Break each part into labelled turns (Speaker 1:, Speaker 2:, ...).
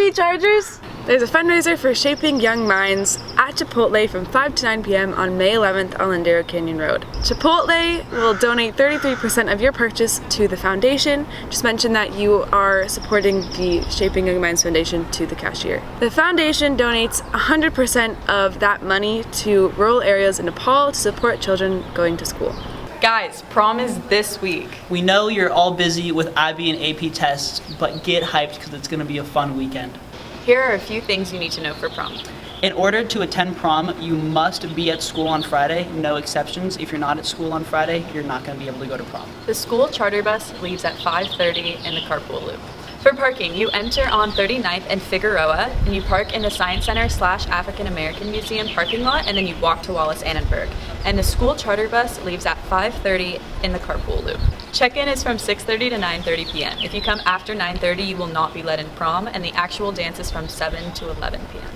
Speaker 1: Hey Chargers! There's a fundraiser for Shaping Young Minds at Chipotle from 5 to 9 p.m. on May 11th on Lindero Canyon Road. Chipotle will donate 33% of your purchase to the foundation. Just mention that you are supporting the Shaping Young Minds Foundation to the cashier. The foundation donates 100% of that money to rural areas in Nepal to support children going to school.
Speaker 2: Guys, prom is this week.
Speaker 3: We know you're all busy with IB and AP tests, but get hyped because it's going to be a fun weekend.
Speaker 2: Here are a few things you need to know for prom.
Speaker 3: In order to attend prom, you must be at school on Friday, no exceptions. If you're not at school on Friday, you're not going to be able to go to prom.
Speaker 2: The school charter bus leaves at 5:30 in the carpool loop. For parking, you enter on 39th and Figueroa, and you park in the Science Center / African American Museum parking lot, and then you walk to Wallace Annenberg. And the school charter bus leaves at 5:30 in the carpool loop. Check-in is from 6:30 to 9:30 p.m. If you come after 9:30, you will not be let in prom, and the actual dance is from 7 to 11 p.m.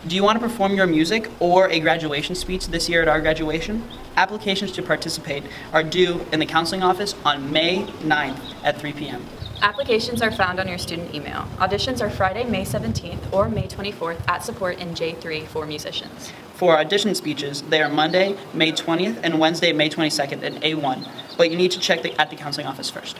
Speaker 3: Do you want to perform your music or a graduation speech this year at our graduation? Applications to participate are due in the counseling office on May 9th at 3 p.m.
Speaker 2: Applications are found on your student email. Auditions are Friday, May 17th or May 24th at support in J3 for musicians.
Speaker 3: For audition speeches, they are Monday, May 20th and Wednesday, May 22nd in A1, but you need to check at the counseling office first.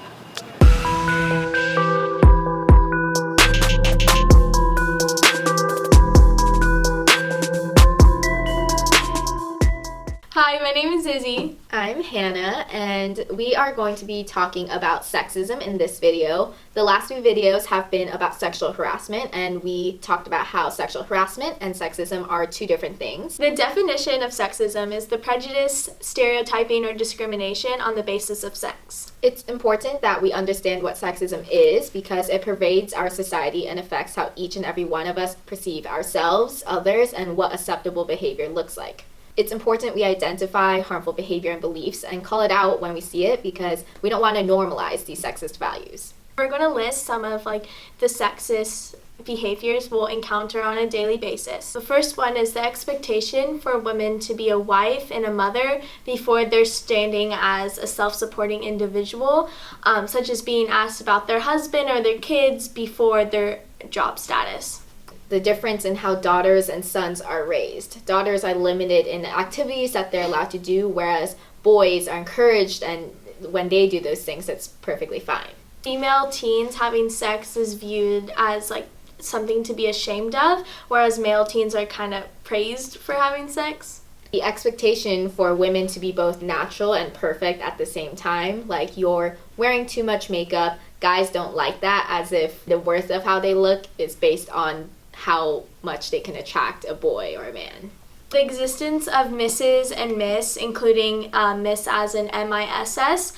Speaker 4: Hi, my name is Izzy.
Speaker 5: I'm Hannah, and we are going to be talking about sexism in this video. The last few videos have been about sexual harassment, and we talked about how sexual harassment and sexism are two different things.
Speaker 4: The definition of sexism is the prejudice, stereotyping, or discrimination on the basis of sex.
Speaker 5: It's important that we understand what sexism is because it pervades our society and affects how each and every one of us perceive ourselves, others, and what acceptable behavior looks like. It's important we identify harmful behavior and beliefs and call it out when we see it because we don't want to normalize these sexist values.
Speaker 4: We're going to list some of the sexist behaviors we'll encounter on a daily basis. The first one is the expectation for women to be a wife and a mother before they're standing as a self-supporting individual, such as being asked about their husband or their kids before their job status.
Speaker 5: The difference in how daughters and sons are raised. Daughters are limited in the activities that they're allowed to do, whereas boys are encouraged, and when they do those things, it's perfectly fine.
Speaker 4: Female teens having sex is viewed as something to be ashamed of, whereas male teens are kind of praised for having sex.
Speaker 5: The expectation for women to be both natural and perfect at the same time, like you're wearing too much makeup, guys don't like that, as if the worth of how they look is based on how much they can attract a boy or a man.
Speaker 4: The existence of Mrs. and Miss, including Miss as in MISS,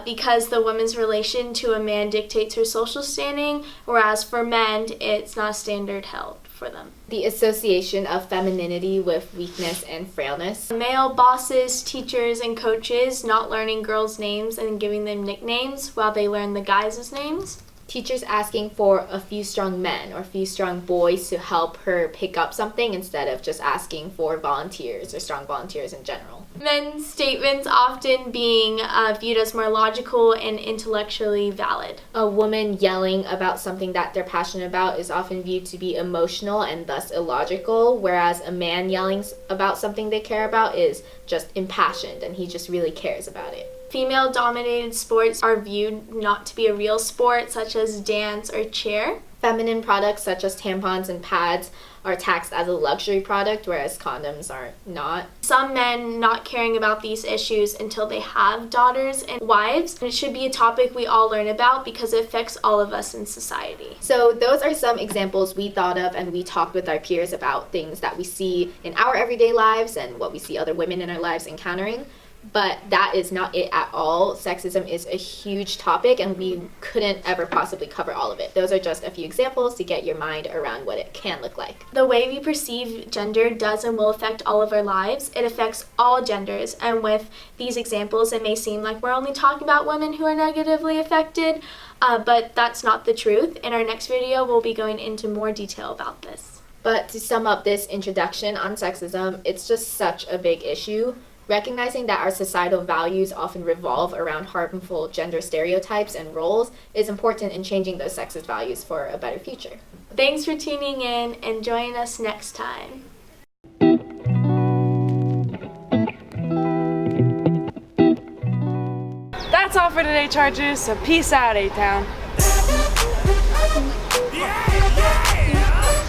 Speaker 4: because the woman's relation to a man dictates her social standing, whereas for men, it's not a standard held for them.
Speaker 5: The association of femininity with weakness and frailness.
Speaker 4: Male bosses, teachers, and coaches not learning girls' names and giving them nicknames while they learn the guys' names.
Speaker 5: Teachers asking for a few strong men or a few strong boys to help her pick up something instead of just asking for volunteers or strong volunteers in general.
Speaker 4: Men's statements often being viewed as more logical and intellectually valid.
Speaker 5: A woman yelling about something that they're passionate about is often viewed to be emotional and thus illogical, whereas a man yelling about something they care about is just impassioned and he just really cares about it.
Speaker 4: Female-dominated sports are viewed not to be a real sport, such as dance or cheer.
Speaker 5: Feminine products such as tampons and pads are taxed as a luxury product, whereas condoms are not.
Speaker 4: Some men not caring about these issues until they have daughters and wives. And it should be a topic we all learn about because it affects all of us in society.
Speaker 5: So those are some examples we thought of, and we talked with our peers about things that we see in our everyday lives and what we see other women in our lives encountering. But that is not it at all. Sexism is a huge topic and we couldn't ever possibly cover all of it. Those are just a few examples to get your mind around what it can look like.
Speaker 4: The way we perceive gender does and will affect all of our lives. It affects all genders, and with these examples it may seem like we're only talking about women who are negatively affected, but that's not the truth. In our next video we'll be going into more detail about this.
Speaker 5: But to sum up this introduction on sexism, it's just such a big issue. Recognizing that our societal values often revolve around harmful gender stereotypes and roles is important in changing those sexist values for a better future.
Speaker 4: Thanks for tuning in and join us next time.
Speaker 1: That's all for today, Chargers, so peace out, A-Town.
Speaker 6: Yeah, yeah.